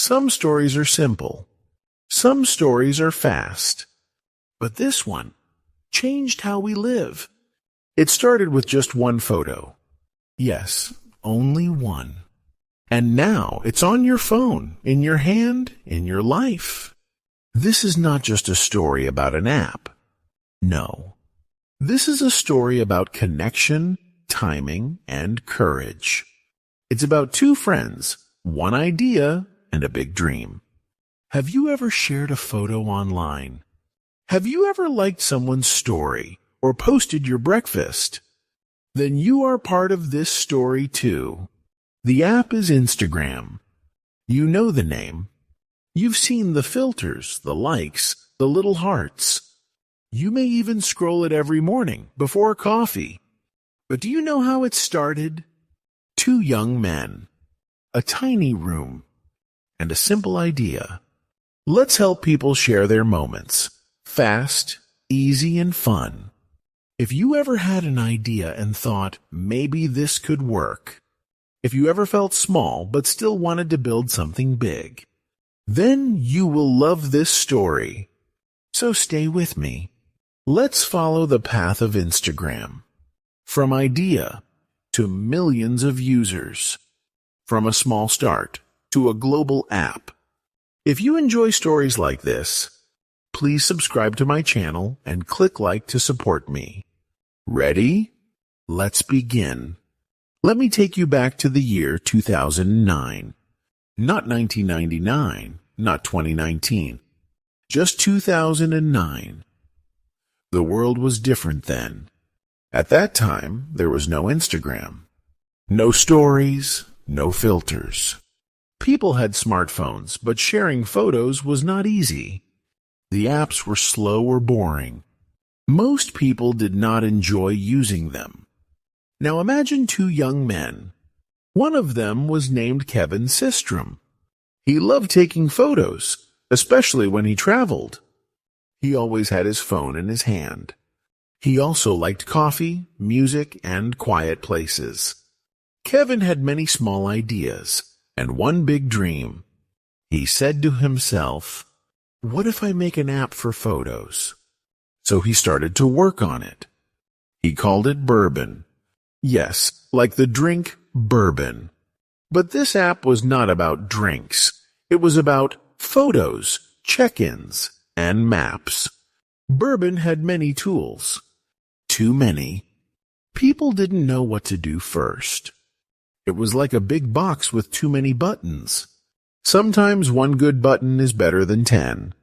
Some stories are simple. Some stories are fast. But this one changed how we live. It started with just one photo. Yes, only one. And now it's on your phone, in your hand, in your life. This is not just a story about an app. No. This is a story about connection, timing, and courage. It's about two friends, one idea, and a big dream. Have you ever shared a photo online? Have you ever liked someone's story or posted your breakfast? Then you are part of this story too. The app is Instagram. You know the name. You've seen the filters, the likes, the little hearts. You may even scroll it every morning before coffee. But do you know how it started? Two young men, a tiny room, and a simple idea. Let's help people share their moments. Fast, easy, and fun. If you ever had an idea and thought, maybe this could work. If you ever felt small but still wanted to build something big, then you will love this story. So stay with me. Let's follow the path of Instagram. From idea to millions of users. From a small start to a global app. If you enjoy stories like this, please subscribe to my channel and click like to support me. Ready? Let's begin. Let me take you back to the year 2009. Not 1999, not 2019. Just 2009. The world was different then. At that time, there was no Instagram. No stories, no filters. People had smartphones, but sharing photos was not easy. The apps were slow or boring. Most people did not enjoy using them. Now imagine two young men. One of them was named Kevin Systrom. He loved taking photos, especially when he traveled. He always had his phone in his hand. He also liked coffee, music, and quiet places. Kevin had many small ideas and one big dream. He said to himself, "What if I make an app for photos?" So he started to work on it. He called it Bourbon. Yes, like the drink bourbon. But this app was not about drinks. It was about photos, check-ins, and maps. Bourbon had many tools. Too many. People didn't know what to do first. It was like a big box with too many buttons. Sometimes one good button is better than 10.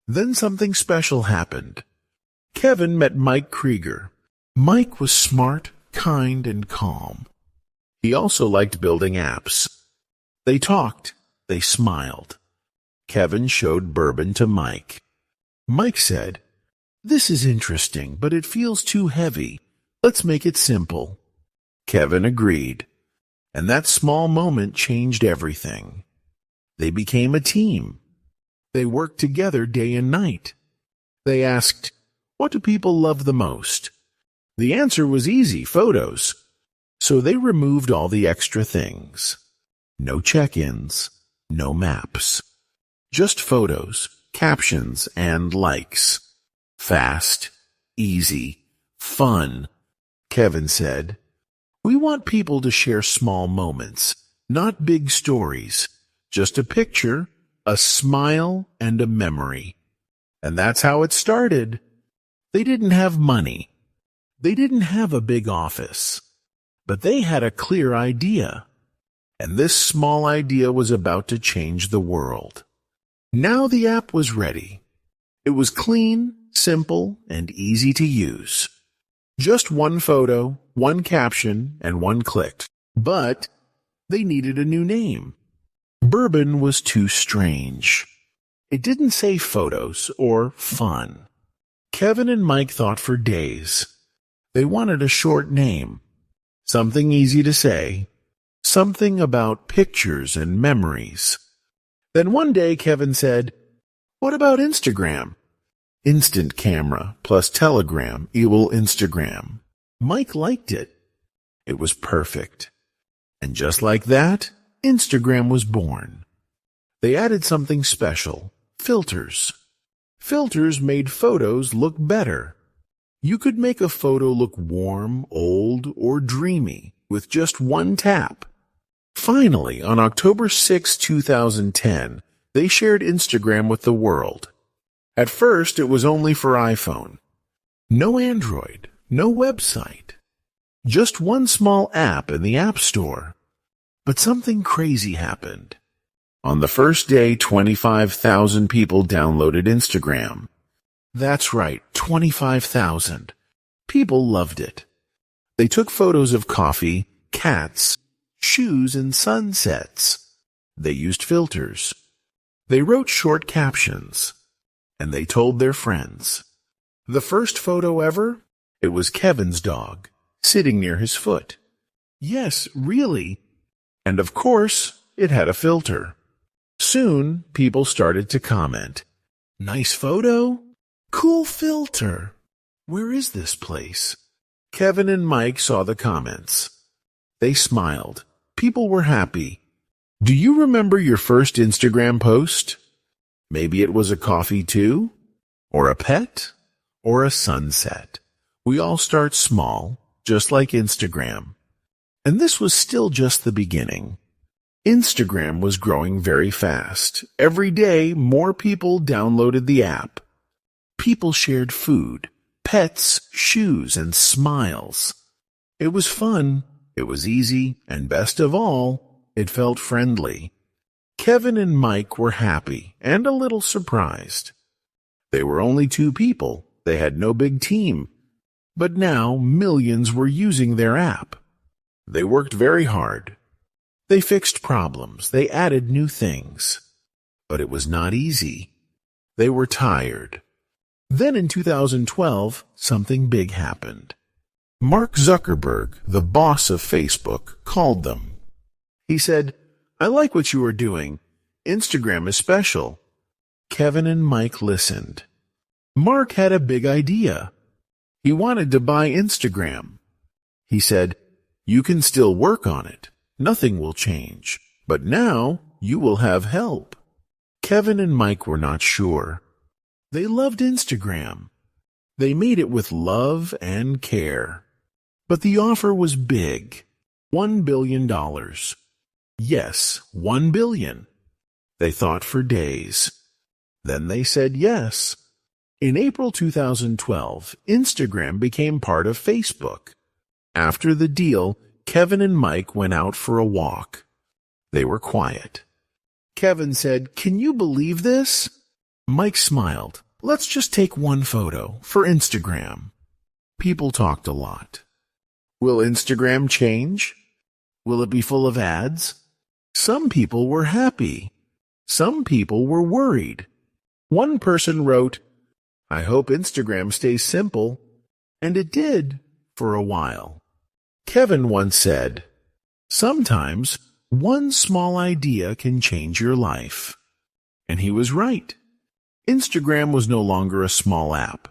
Then something special happened. Kevin met Mike Krieger. Mike was smart, kind, and calm. He also liked building apps. They talked. They smiled. Kevin showed Bourbon to Mike. Mike said, "This is interesting, but it feels too heavy. Let's make it simple." Kevin agreed. And that small moment changed everything. They became a team. They worked together day and night. They asked, "What do people love the most?" The answer was easy, photos. So they removed all the extra things. No check-ins, no maps. Just photos, captions, and likes. Fast, easy, fun. Kevin said, "We want people to share small moments, not big stories. Just a picture, a smile, and a memory." And that's how it started. They didn't have money. They didn't have a big office. But they had a clear idea. And this small idea was about to change the world. Now the app was ready. It was clean, simple, and easy to use. Just one photo, one caption, and one click. But they needed a new name. Bourbon was too strange. It didn't say photos or fun. Kevin and Mike thought for days. They wanted a short name. Something easy to say. Something about pictures and memories. Then one day Kevin said, "What about Instagram?" Instant camera plus Telegram equal Instagram. Mike liked it. It was perfect. And just like that, Instagram was born. They added something special: filters. Filters made photos look better. You could make a photo look warm, old, or dreamy with just one tap. Finally, on October 6, 2010, they shared Instagram with the world. At first, it was only for iPhone. No Android, no website. Just one small app in the App Store. But something crazy happened. On the first day, 25,000 people downloaded Instagram. That's right, 25,000. People loved it. They took photos of coffee, cats, shoes, and sunsets. They used filters. They wrote short captions. And they told their friends. The first photo ever? It was Kevin's dog, sitting near his foot. Yes, really. And of course, it had a filter. Soon, people started to comment. Nice photo? Cool filter. Where is this place? Kevin and Mike saw the comments. They smiled. People were happy. Do you remember your first Instagram post? Maybe it was a coffee too? Or a pet? Or a sunset? We all start small, just like Instagram. And this was still just the beginning. Instagram was growing very fast. Every day, more people downloaded the app. People shared food, pets, shoes, and smiles. It was fun, it was easy, and best of all, it felt friendly. Kevin and Mike were happy and a little surprised. They were only two people. They had no big team. But now millions were using their app. They worked very hard. They fixed problems. They added new things. But it was not easy. They were tired. Then in 2012, something big happened. Mark Zuckerberg, the boss of Facebook, called them. He said, "I like what you are doing. Instagram is special." Kevin and Mike listened. Mark had a big idea. He wanted to buy Instagram. He said, "You can still work on it. Nothing will change. But now you will have help." Kevin and Mike were not sure. They loved Instagram. They made it with love and care. But the offer was big. $1 billion. Yes, $1 billion. They thought for days. Then they said yes. In April 2012, Instagram became part of Facebook. After the deal, Kevin and Mike went out for a walk. They were quiet. Kevin said, "Can you believe this?" Mike smiled. "Let's just take one photo for Instagram." People talked a lot. Will Instagram change? Will it be full of ads? Some people were happy. Some people were worried. One person wrote, "I hope Instagram stays simple." And it did, for a while. Kevin once said, "Sometimes one small idea can change your life." And he was right. Instagram was no longer a small app.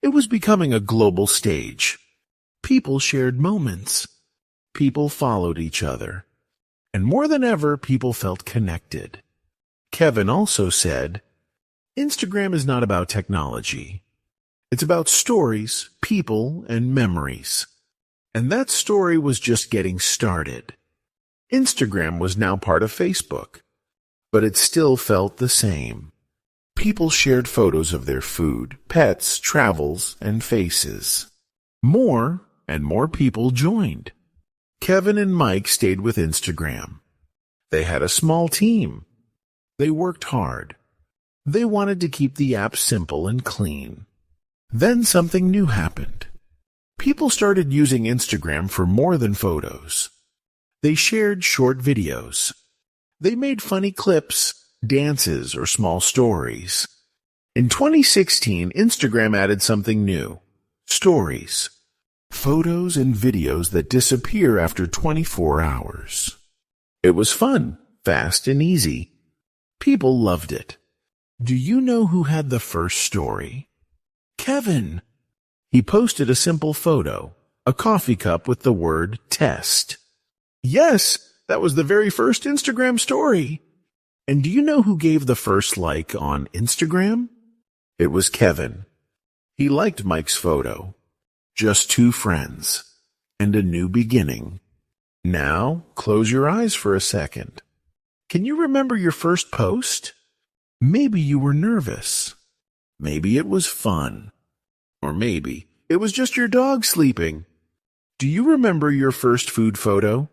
It was becoming a global stage. People shared moments. People followed each other. And more than ever, people felt connected. Kevin also said, Instagram is not about technology. It's about stories, people, and memories. And that story was just getting started. Instagram was now part of Facebook, but it still felt the same. People shared photos of their food, pets, travels, and faces. More and more people joined. Kevin and Mike stayed with Instagram. They had a small team. They worked hard. They wanted to keep the app simple and clean. Then something new happened. People started using Instagram for more than photos. They shared short videos. They made funny clips, dances, or small stories. In 2016, Instagram added something new: stories. Photos and videos that disappear after 24 hours. It was fun, fast, and easy. People loved it. Do you know who had the first story? Kevin. He posted a simple photo, a coffee cup with the word test. Yes, that was the very first Instagram story. And do you know who gave the first like on Instagram? It was Kevin. He liked Mike's photo. Just two friends. And a new beginning. Now, close your eyes for a second. Can you remember your first post? Maybe you were nervous. Maybe it was fun. Or maybe it was just your dog sleeping. Do you remember your first food photo?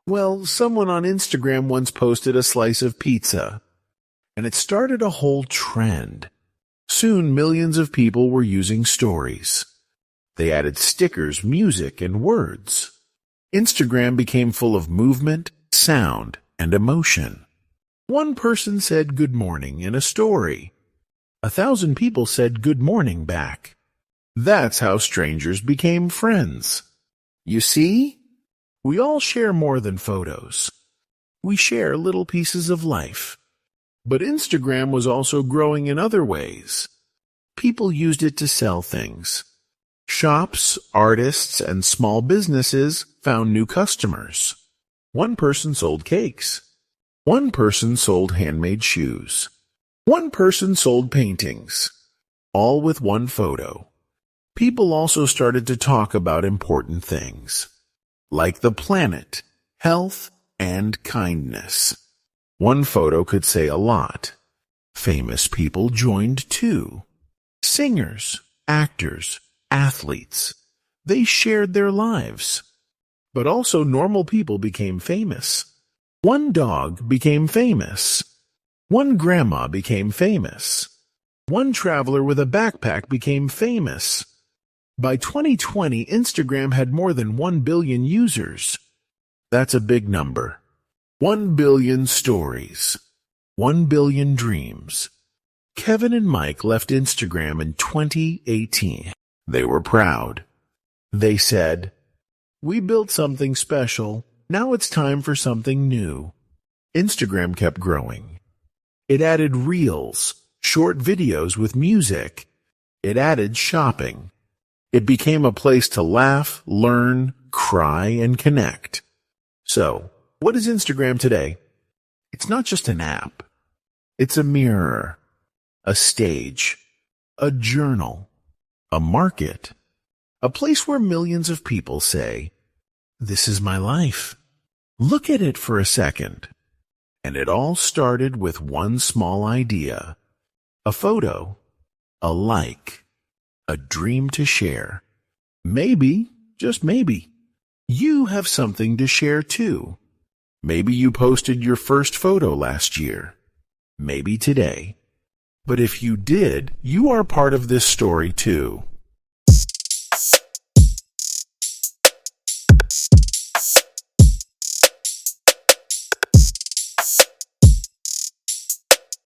Well, someone on Instagram once posted a slice of pizza, and it started a whole trend. Soon, millions of people were using stories. They added stickers, music, and words. Instagram became full of movement, sound, and emotion. One person said good morning in a story. 1,000 people said good morning back. That's how strangers became friends. You see? We all share more than photos. We share little pieces of life. But Instagram was also growing in other ways. People used it to sell things. Shops, artists, and small businesses found new customers. One person sold cakes. One person sold handmade shoes. One person sold paintings. All with one photo. People also started to talk about important things, like the planet, health, and kindness. One photo could say a lot. Famous people joined too. Singers, actors, athletes. They shared their lives. But also normal people became famous. One dog became famous. One grandma became famous. One traveler with a backpack became famous. By 2020, Instagram had more than 1 billion users. That's a big number. 1 billion stories. 1 billion dreams. Kevin and Mike left Instagram in 2018. They were proud. They said, "We built something special. Now it's time for something new." Instagram kept growing. It added reels, short videos with music. It added shopping. It became a place to laugh, learn, cry, and connect. So, what is Instagram today? It's not just an app. It's a mirror, a stage, a journal, a market, a place where millions of people say, "This is my life." Look at it for a second. And it all started with one small idea. A photo, a like, a dream to share. Maybe, just maybe, you have something to share too. Maybe you posted your first photo last year. Maybe today. But if you did, you are part of this story too.